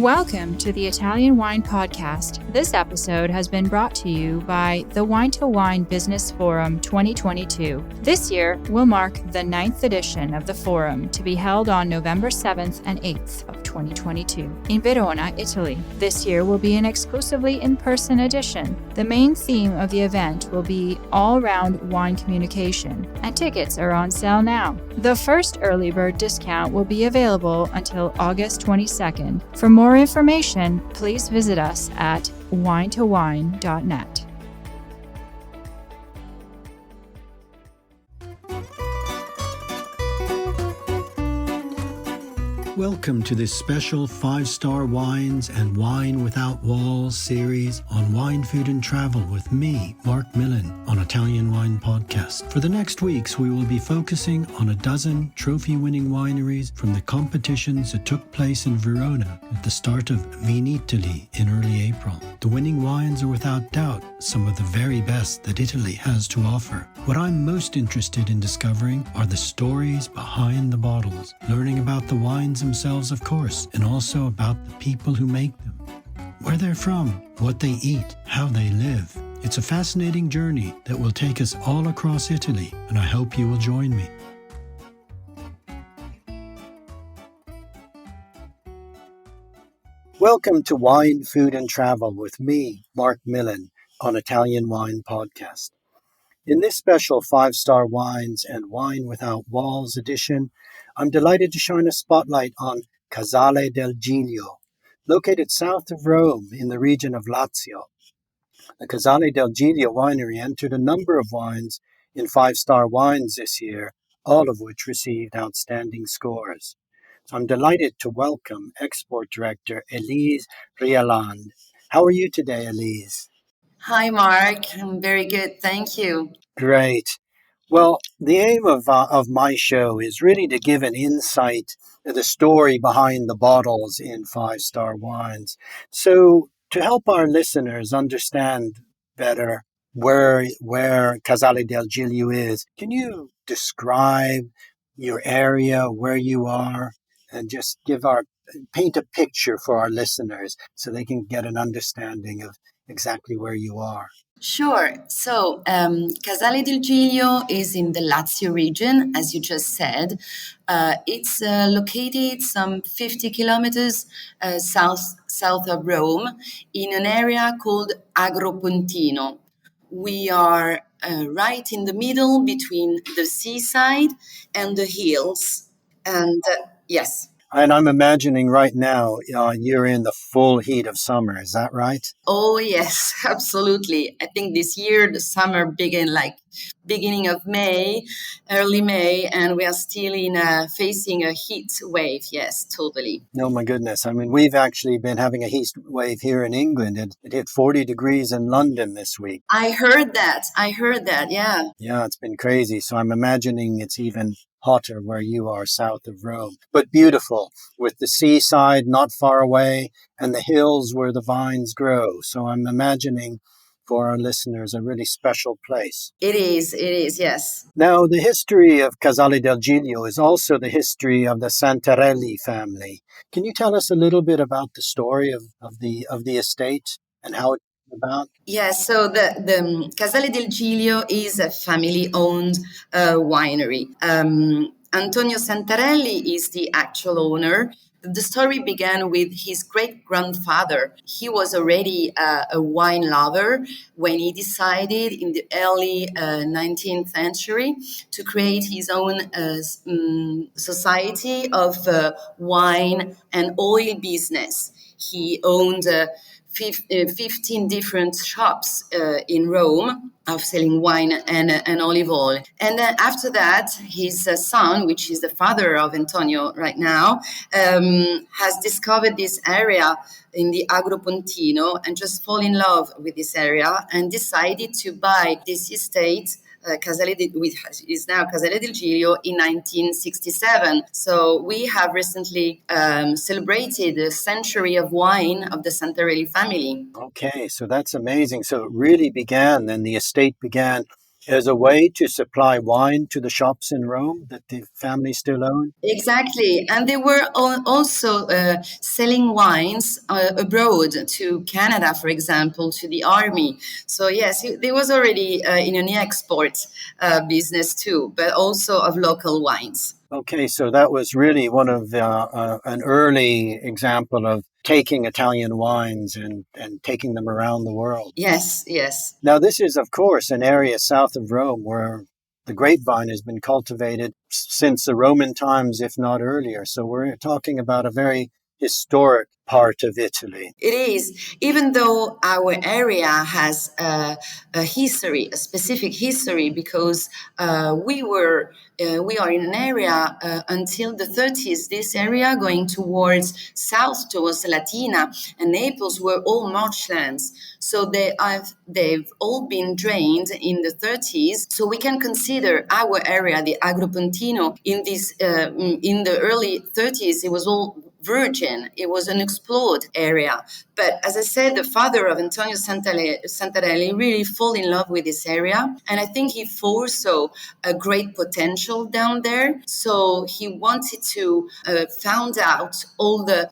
Welcome to the Italian Wine Podcast. This episode has been brought to you by the Wine to Wine Business Forum 2022. This year will mark the 9th edition of the forum, to be held on November 7th and 8th of 2022 in Verona, Italy. This year will be an exclusively in-person edition. The main theme of the event will be all-round wine communication, and tickets are on sale now. The first early bird discount will be available until August 22nd. For more information, please visit us at winetowine.net. Welcome to this special 5-star Wines and Wine Without Walls series on wine, food and travel with me, Marc Millon, on Italian Wine Podcast. For the next weeks, we will be focusing on a dozen trophy-winning wineries from the competitions that took place in Verona at the start of Vinitaly in early April. The winning wines are without doubt some of the very best that Italy has to offer. What I'm most interested in discovering are the stories behind the bottles, learning about the wines themselves, of course, and also about the people who make them, where they're from, what they eat, how they live. It's a fascinating journey that will take us all across Italy, and I hope you will join me. Welcome to Wine, Food and Travel with me, Marc Millon, on Italian Wine Podcast. In this special 5-star Wines and Wine Without Walls edition, I'm delighted to shine a spotlight on Casale del Giglio, located south of Rome in the region of Lazio. The Casale del Giglio winery entered a number of wines in 5-star wines this year, all of which received outstanding scores. So I'm delighted to welcome Export Director Elise Rialland. How are you today, Elise? Hi, Mark. I'm very good. Thank you. Great. Well, the aim of my show is really to give an insight to the story behind the bottles in 5-star wines. So to help our listeners understand better where Casale del Giglio is, can you describe your area, where you are, and just paint a picture for our listeners so they can get an understanding of exactly where you are? Sure. So, Casale del Giglio is in the Lazio region, as you just said. It's located some 50 kilometers south of Rome in an area called Agro Pontino. We are right in the middle between the seaside and the hills. And yes. And I'm imagining right now you're in the full heat of summer. Is that right? Oh, yes, absolutely. I think this year the summer began beginning of May, early May, and we are still facing a heat wave. Yes, totally. Oh, my goodness. I mean, we've actually been having a heat wave here in England. It hit 40 degrees in London this week. I heard that. Yeah. Yeah, it's been crazy. So I'm imagining it's even hotter where you are south of Rome, but beautiful with the seaside not far away and the hills where the vines grow. So I'm imagining for our listeners a really special place. It is, yes. Now, the history of Casale del Giglio is also the history of the Santarelli family. Can you tell us a little bit about the story of the estate and how it came about? Yes, so the Casale del Giglio is a family-owned winery. Antonio Santarelli is the actual owner. The story began with his great-grandfather. He was already a wine lover when he decided in the early 19th century to create his own society of wine and oil business. He owned 15 different shops in Rome of selling wine and olive oil. And then after that, his son, which is the father of Antonio right now, has discovered this area in the Agro Pontino and just fall in love with this area and decided to buy this estate which is now Casale del Giglio in 1967. So we have recently celebrated the century of wine of the Santarelli family. Okay, so that's amazing. So it really began, then the estate began as a way to supply wine to the shops in Rome that the family still own? Exactly. And they were also selling wines abroad to Canada, for example, to the army. So, yes, there was already in an export business too, but also of local wines. Okay, so that was really one of an early example of taking Italian wines and taking them around the world. Yes, yes. Now, this is, of course, an area south of Rome where the grapevine has been cultivated since the Roman times, if not earlier. So we're talking about a very historic part of Italy. It is, even though our area has a history, a specific history, because we are in an area until the 30s. This area going towards south, towards Latina and Naples, were all marshlands. So they've all been drained in the 30s. So we can consider our area, the Agro Pontino, in the early 30s. It was all virgin. It was an explored area. But as I said, the father of Antonio Santarelli really fell in love with this area. And I think he foresaw a great potential down there. So he wanted to found out all the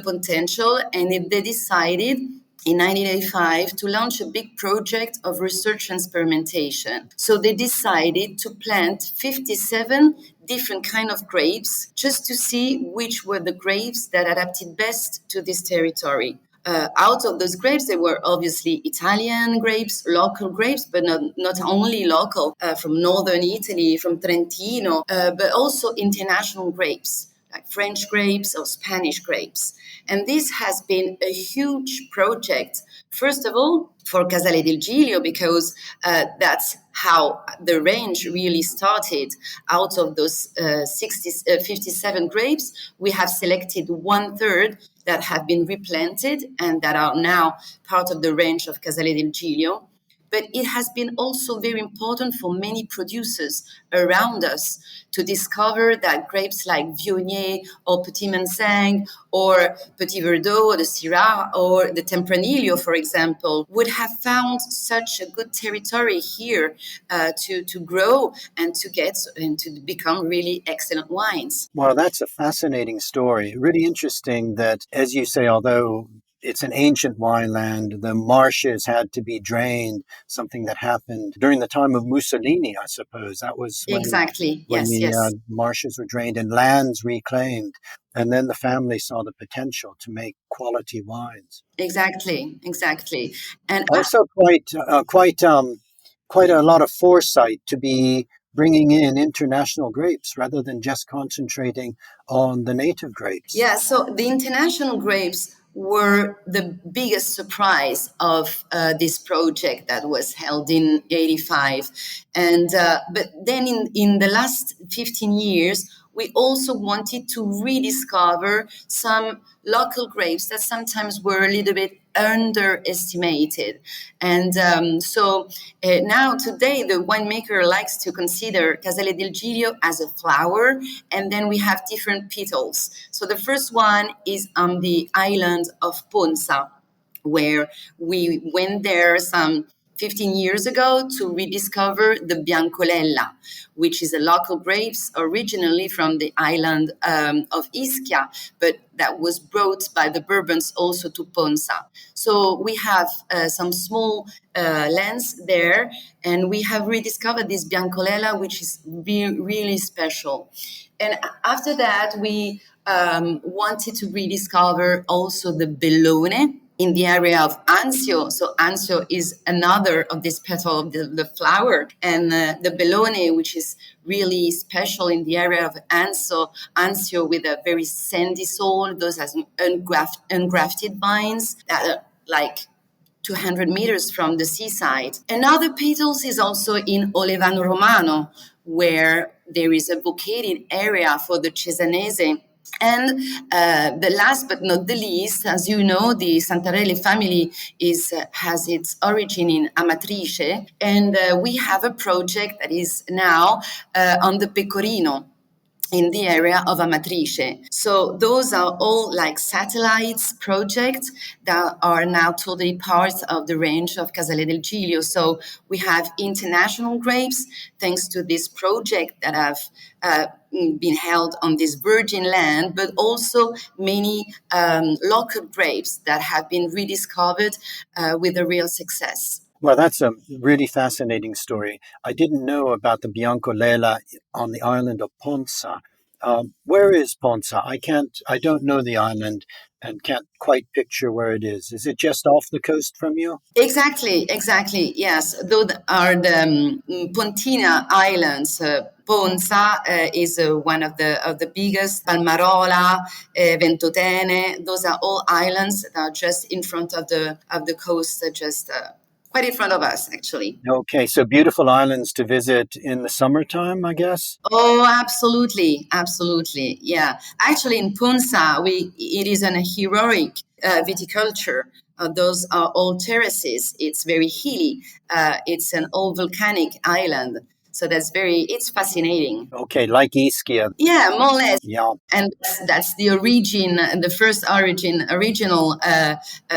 potential, and they decided in 1985 to launch a big project of research and experimentation. So they decided to plant 57 different kind of grapes just to see which were the grapes that adapted best to this territory. Out of those grapes, there were obviously Italian grapes, local grapes, but not only local, from northern Italy, from Trentino, but also international grapes, like French grapes or Spanish grapes. And this has been a huge project, first of all, for Casale del Giglio, because that's how the range really started. Out of those 57 grapes, we have selected 1/3 that have been replanted and that are now part of the range of Casale del Giglio. But it has been also very important for many producers around us to discover that grapes like Viognier or Petit Manseng or Petit Verdot or the Syrah or the Tempranillo, for example, would have found such a good territory here to grow and to become really excellent wines. Well, that's a fascinating story. Really interesting that, as you say, although it's an ancient wineland, the marshes had to be drained, something that happened during the time of Mussolini, I suppose. That was Exactly. when Yes, the yes. marshes were drained and lands reclaimed. And then the family saw the potential to make quality wines. Exactly. And Also, quite a lot of foresight to be bringing in international grapes rather than just concentrating on the native grapes. yeah, so the international grapes were the biggest surprise of this project that was held in 85. And but then in the last 15 years, we also wanted to rediscover some local grapes that sometimes were a little bit underestimated. And now today, the winemaker likes to consider Casale del Giglio as a flower, and then we have different petals. So the first one is on the island of Ponza, where we went there some 15 years ago to rediscover the Biancolella, which is a local grapes originally from the island of Ischia, but that was brought by the Bourbons also to Ponza. So we have some small lands there, and we have rediscovered this Biancolella, which is really special. And after that, we wanted to rediscover also the Bellone in the area of Anzio. So Anzio is another of this petal of the flower. And the Bellone, which is really special in the area of Anzio with a very sandy soil, those has ungrafted vines that are like 200 meters from the seaside. Another petals is also in Olevano Romano, where there is a vocated area for the Cesanese. And the last but not the least, as you know, the Santarelli family has its origin in Amatrice, and we have a project that is now on the Pecorino. in the area of Amatrice. So those are all like satellites projects that are now totally part of the range of Casale del Giglio. So we have international grapes thanks to this project that have been held on this virgin land, but also many local grapes that have been rediscovered with a real success. Well, that's a really fascinating story. I didn't know about the Biancolella on the island of Ponza. Where is Ponza? I don't know the island and can't quite picture where it is. Is it just off the coast from you? Exactly. Yes, those are the Pontina Islands. Ponza is one of the biggest. Palmarola, Ventotene. Those are all islands that are just in front of the coast, just quite in front of us, actually. Okay, so beautiful islands to visit in the summertime, I guess? Oh, absolutely. Yeah, actually, in Ponza, it is an heroic viticulture. Those are all terraces. It's very hilly. It's an all volcanic island. So it's fascinating. Okay, like Ischia. Yeah, more or less. Yeah. And that's the original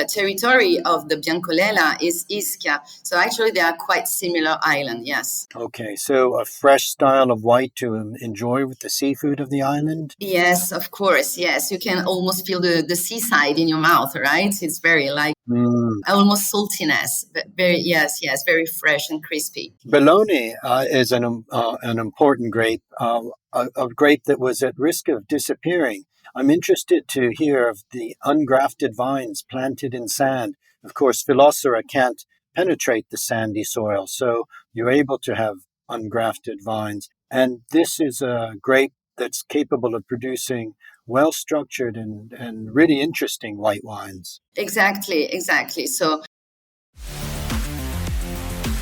territory of the Biancolella is Ischia. So actually, they are quite similar island, yes. Okay, so a fresh style of white to enjoy with the seafood of the island? Yes, of course. Yes, you can almost feel the seaside in your mouth, right? It's very like almost saltiness, but yes, very fresh and crispy. Bellone is an important grape, a grape that was at risk of disappearing. I'm interested to hear of the ungrafted vines planted in sand. Of course, Phylloxera can't penetrate the sandy soil, so you're able to have ungrafted vines. And this is a grape that's capable of producing well-structured and really interesting white wines. Exactly. So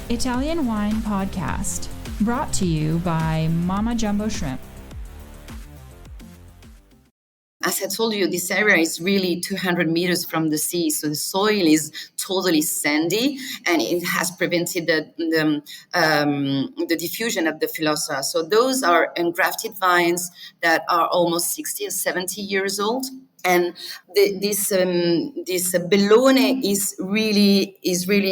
Italian Wine Podcast, brought to you by Mama Jumbo Shrimp. as I told you, this area is really 200 meters from the sea, so the soil is totally sandy, and it has prevented the diffusion of the Phylloxera. So those are engrafted vines that are almost 60 or 70 years old. And this Bellone is really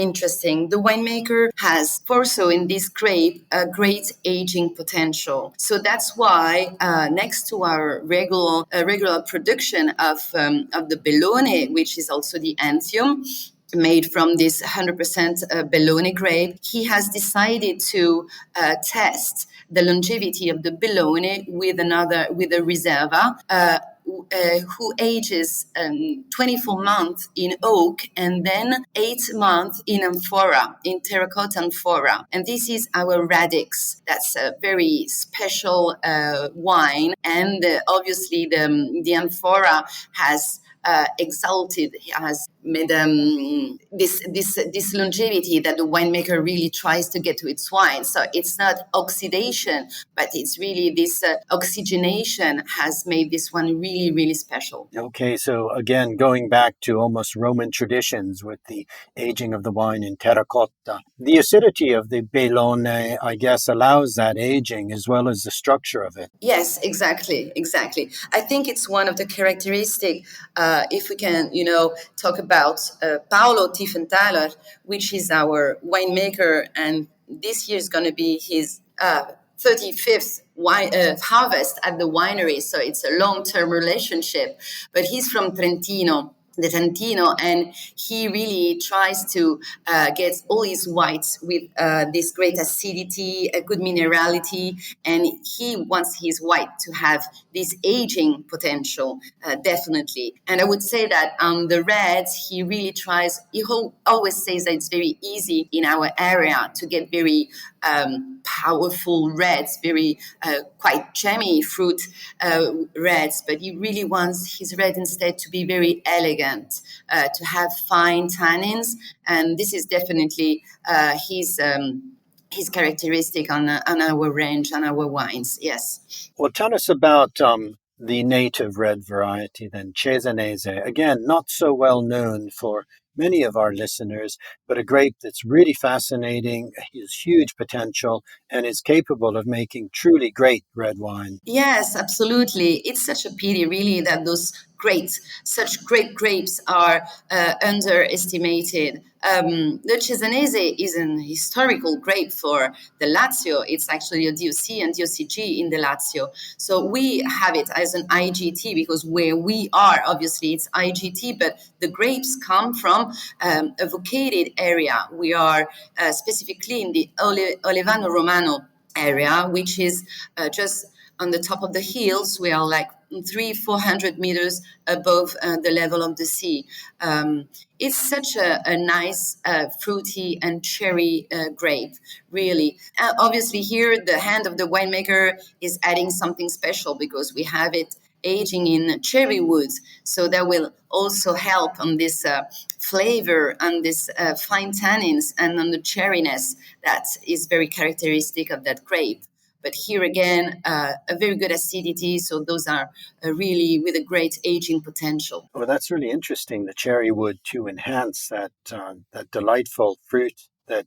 interesting. The winemaker has also in this grape a great aging potential. So that's why next to our regular production of the Bellone, which is also the Anzio, made from this 100% Bellone grape, he has decided to test the longevity of the Bellone with a Reserva. Who ages 24 months in oak and then 8 months in amphora, in terracotta amphora. And this is our Radix. That's a very special wine. And obviously the amphora has has made this longevity that the winemaker really tries to get to its wine. So it's not oxidation, but it's really this oxygenation has made this one really, really special. Okay, so again, going back to almost Roman traditions with the aging of the wine in terracotta, the acidity of the Bellone, I guess, allows that aging as well as the structure of it. Yes, exactly. I think it's one of the characteristics, if we can, talk about Paolo Tiefenthaler, which is our winemaker, and this year is going to be his 35th harvest at the winery. So it's a long-term relationship, but he's from Trentino, and he really tries to get all his whites with this great acidity, a good minerality, and he wants his white to have this aging potential, definitely. And I would say that on the reds, he really tries, always says that it's very easy in our area to get very powerful reds, very quite jammy fruit reds, but he really wants his red instead to be very elegant, to have fine tannins, and this is definitely his characteristic on our range, on our wines. Yes. Well, tell us about the native red variety then, Cesanese. Again, not so well known for many of our listeners, but a grape that's really fascinating, has huge potential, and is capable of making truly great red wine. Yes, absolutely. It's such a pity, really, that such great grapes are underestimated. The Cesanese is an historical grape for the Lazio. It's actually a DOC and DOCG in the Lazio. So we have it as an IGT because where we are, obviously, it's IGT, but the grapes come from a vocated area. We are specifically in the Olevano Romano area, which is just on the top of the hills. We are like 400 meters above the level of the sea. It's such a nice, fruity and cherry grape, really. Obviously, here the hand of the winemaker is adding something special because we have it aging in cherry wood. So that will also help on this flavor and this fine tannins and on the cherryness that is very characteristic of that grape. But here again, a very good acidity. So those are really with a great aging potential. Well, that's really interesting. The cherry wood to enhance that delightful fruit that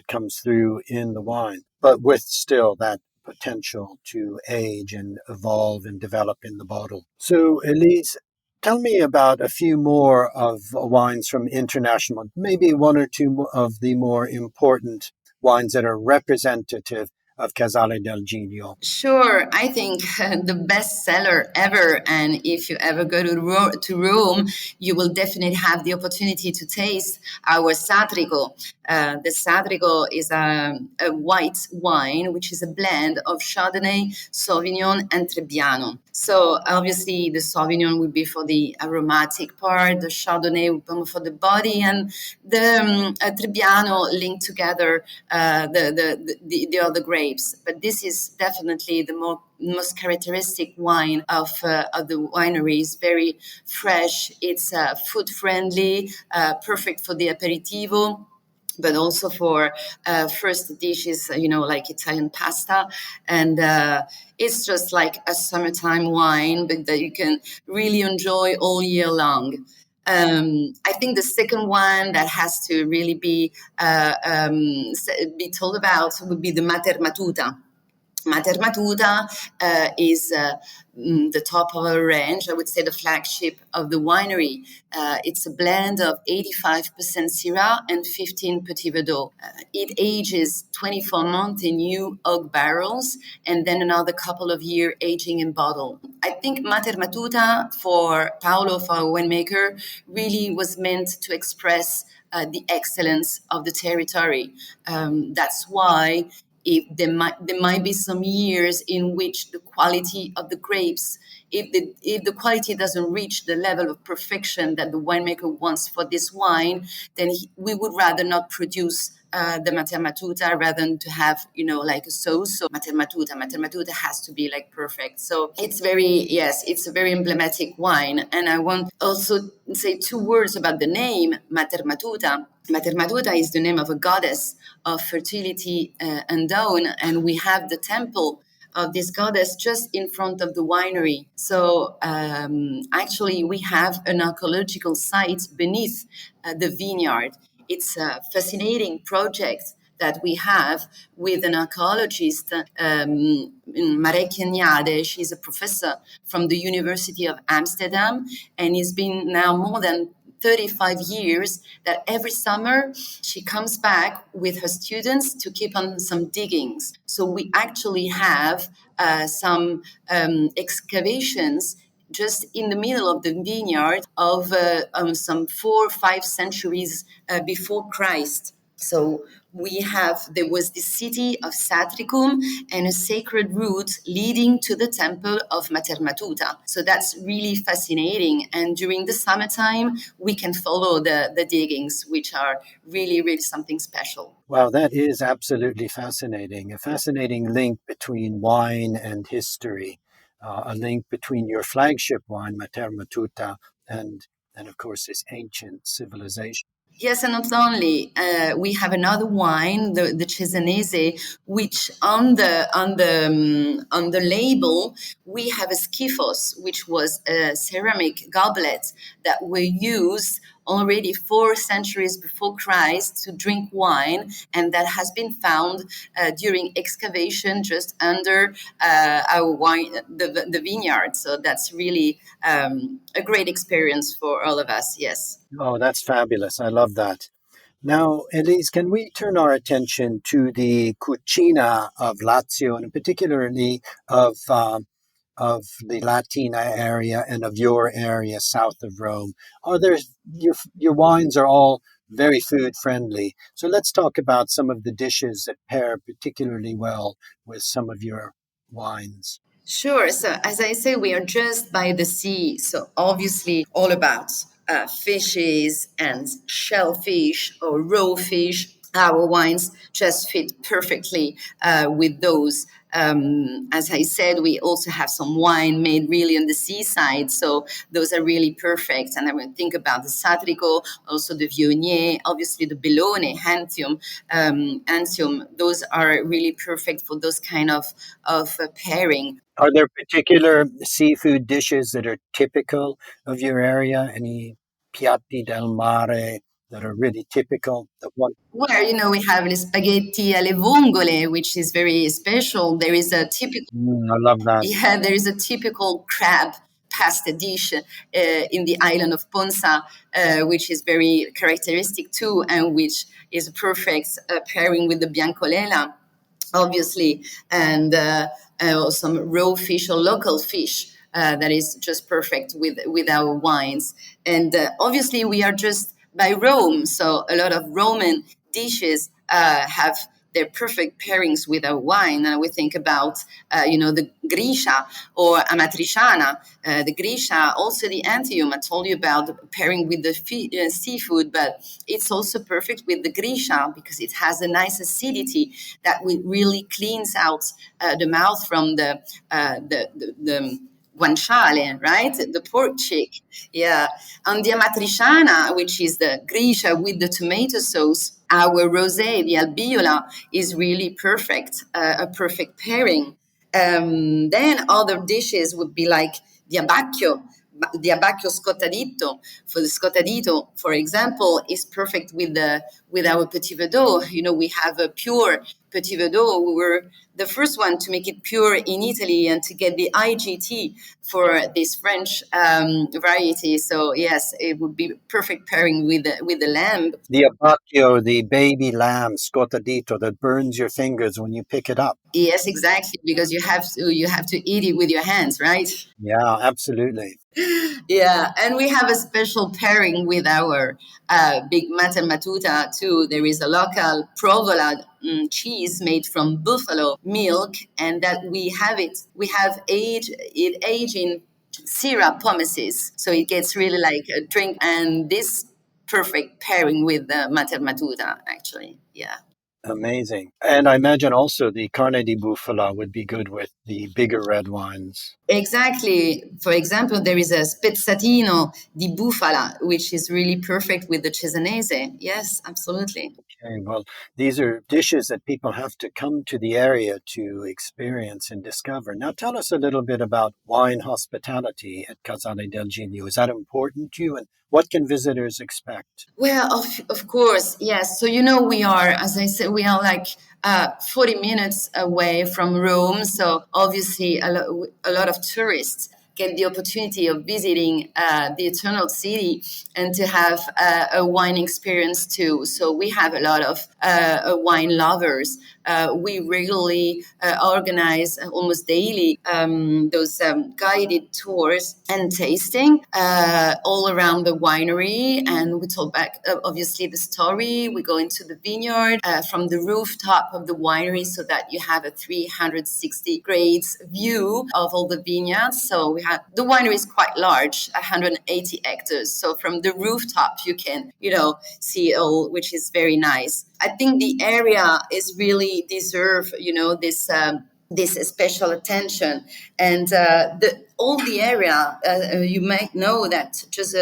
comes through in the wine, but with still that potential to age and evolve and develop in the bottle. So, Elise, tell me about a few more of wines from international, maybe one or two of the more important wines that are representative of Casale del Giglio. Sure, I think the best seller ever, and if you ever go to Rome, you will definitely have the opportunity to taste our Satrico. The Satrico is a white wine, which is a blend of Chardonnay, Sauvignon, and Trebbiano. So obviously the Sauvignon would be for the aromatic part, the Chardonnay would be for the body, and the Trebbiano linked together the other grapes. But this is definitely the most characteristic wine of the winery. It's very fresh. It's food friendly, perfect for the aperitivo, but also for first dishes, like Italian pasta. And it's just like a summertime wine, but that you can really enjoy all year long. I think the second one that has to really be told about would be the Mater Matuta. Mater Matuta is the top of our range, I would say the flagship of the winery. It's a blend of 85% Syrah and 15 Petit Verdot. It ages 24 months in new oak barrels and then another couple of years aging in bottle. I think Mater Matuta for Paolo, for our winemaker, really was meant to express the excellence of the territory. That's why there might be some years in which the quality of the grapes, if the quality doesn't reach the level of perfection that the winemaker wants for this wine, then we would rather not produce the Mater Matuta rather than to have, like a so-so Mater Matuta. Mater Matuta has to be like perfect. So it's a very emblematic wine. And I want also say two words about the name Mater Matuta. Mater Matuta is the name of a goddess of fertility and dawn, and we have the temple of this goddess just in front of the winery. So actually, we have an archaeological site beneath the vineyard. It's a fascinating project that we have with an archaeologist, Marek Millon. She's a professor from the University of Amsterdam, and it's been now more than 35 years that every summer she comes back with her students to keep on some diggings. So we actually have some excavations just in the middle of the vineyard of some 4 or 5 centuries before Christ. So there was the city of Satricum and a sacred route leading to the temple of Mater Matuta. So that's really fascinating. And during the summertime, we can follow the diggings, which are really, really something special. Wow, that is absolutely fascinating. A fascinating link between wine and history, a link between your flagship wine, Mater Matuta, and of course, this ancient civilization. Yes, and not only we have another wine, the Cesanese, which on the label we have a skiphos, which was a ceramic goblet that were used already 4 centuries before Christ to drink wine, and that has been found during excavation just under our the vineyard. So that's really a great experience for all of us. Yes. Oh, that's fabulous. I love that. Now, Elise, can we turn our attention to the cucina of Lazio, and particularly of of the Latina area and of your area south of Rome? Are there your wines are all very food friendly? So let's talk about some of the dishes that pair particularly well with some of your wines. Sure. So, as I say, we are just by the sea. So, obviously, all about fishes and shellfish or raw fish. Our wines just fit perfectly with those. As I said, we also have some wine made really on the seaside. So, those are really perfect. And I will think about the Satrico, also the Viognier, obviously the Bellone, Antium. Those are really perfect for those kind of pairing. Are there particular seafood dishes that are typical of your area? Any piatti del mare that are really typical? That one. Where, we have the spaghetti alle vongole, which is very special. There is a typical, I love that. yeah, there is a typical crab pasta dish in the island of Ponza, which is very characteristic too, and which is a perfect pairing with the Biancolella, obviously, and some raw fish or local fish. That is just perfect with our wines. And obviously, we are just by Rome, so a lot of Roman dishes have their perfect pairings with our wine. And we think about, the Grisha or Amatriciana, the Grisha, also the Antium. I told you about the pairing with the seafood, but it's also perfect with the Grisha because it has a nice acidity that will really cleans out the mouth from the guanciale, right? The pork cheek. Yeah. And the amatriciana, which is the grisha with the tomato sauce, our rosé, the albiola, is really perfect, a perfect pairing. Then other dishes would be like the abbacchio. The abbacchio scottadito. For the scottadito, for example, is perfect with our petit verdot. We have a pure petit verdot. We were the first one to make it pure in Italy and to get the IGT for this French variety. So yes, it would be perfect pairing with the lamb. The abbacchio, the baby lamb scottadito that burns your fingers when you pick it up. Yes, exactly, because you have to eat it with your hands, right? Yeah, absolutely. Yeah, and we have a special pairing with our big Matermatuta too. There is a local provola cheese made from buffalo milk, and that we have aged in syrup pomaces, so it gets really like a drink. And this perfect pairing with the Matermatuta, actually. Yeah. Amazing. And I imagine also the carne di bufala would be good with the bigger red wines. Exactly. For example, there is a spezzatino di bufala, which is really perfect with the Cesanese. Yes, absolutely. Okay, well, these are dishes that people have to come to the area to experience and discover. Now, tell us a little bit about wine hospitality at Casale del Giglio. Is that important to you, and what can visitors expect? Well, of course, yes. So, we are, as I said, we are like 40 minutes away from Rome. So, obviously, a lot of tourists get the opportunity of visiting the Eternal City and to have a wine experience too. So, we have a lot of wine lovers. We regularly organize almost daily those guided tours and tasting all around the winery. And we talk back, obviously, the story. We go into the vineyard from the rooftop of the winery so that you have a 360 grades view of all the vineyards. So the winery is quite large, 180 hectares. So from the rooftop, you can, see all, which is very nice. I think the area is really deserve, this special attention, and all the area. You might know that just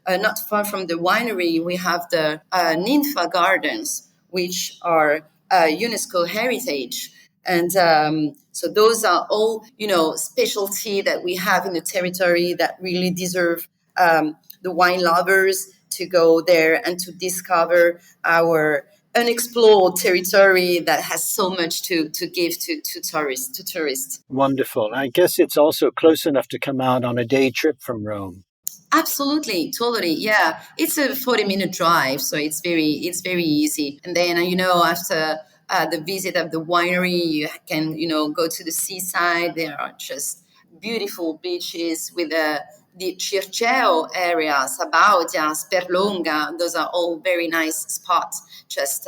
not far from the winery, we have the Nympha Gardens, which are UNESCO heritage. And so those are all, specialty that we have in the territory that really deserve the wine lovers to go there and to discover our unexplored territory that has so much to give to tourists. Wonderful. I guess it's also close enough to come out on a day trip from Rome. Absolutely, totally, yeah. It's a 40-minute drive, so it's very easy. And then after the visit of the winery, you can go to the seaside. There are just beautiful beaches with the Circeo area, Sabaudia, Sperlonga. Those are all very nice spots just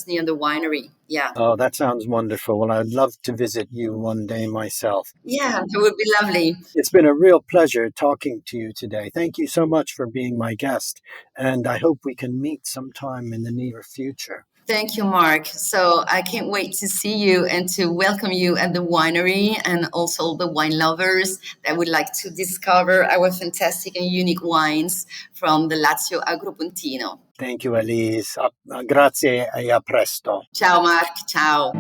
near the winery. Yeah. Oh, that sounds wonderful. Well, I'd love to visit you one day myself. Yeah, that would be lovely. It's been a real pleasure talking to you today. Thank you so much for being my guest, and I hope we can meet sometime in the near future. Thank you, Mark. So I can't wait to see you and to welcome you at the winery, and also the wine lovers that would like to discover our fantastic and unique wines from the Lazio Agro Pontino. Thank you, Elise. Grazie e a presto. Ciao, Mark. Ciao.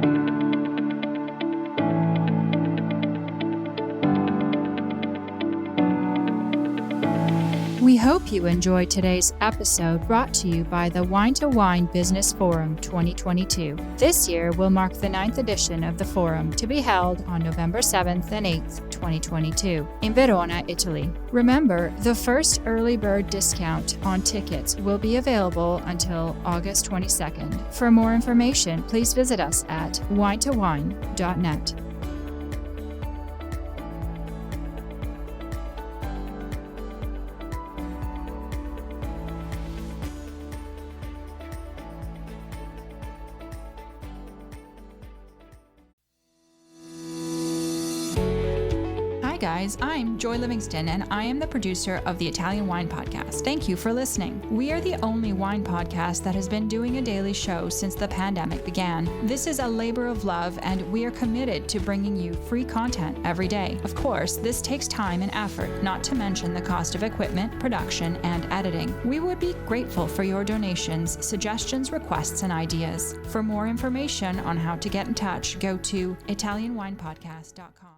We hope you enjoyed today's episode brought to you by the Wine to Wine Business Forum 2022. This year will mark the 9th edition of the forum, to be held on November 7th and 8th, 2022, in Verona, Italy. Remember, the first early bird discount on tickets will be available until August 22nd. For more information, please visit us at winetowine.net. Guys, I'm Joy Livingston, and I am the producer of the Italian Wine Podcast. Thank you for listening. We are the only wine podcast that has been doing a daily show since the pandemic began. This is a labor of love, and we are committed to bringing you free content every day. Of course, this takes time and effort, not to mention the cost of equipment, production, and editing. We would be grateful for your donations, suggestions, requests, and ideas. For more information on how to get in touch, go to italianwinepodcast.com.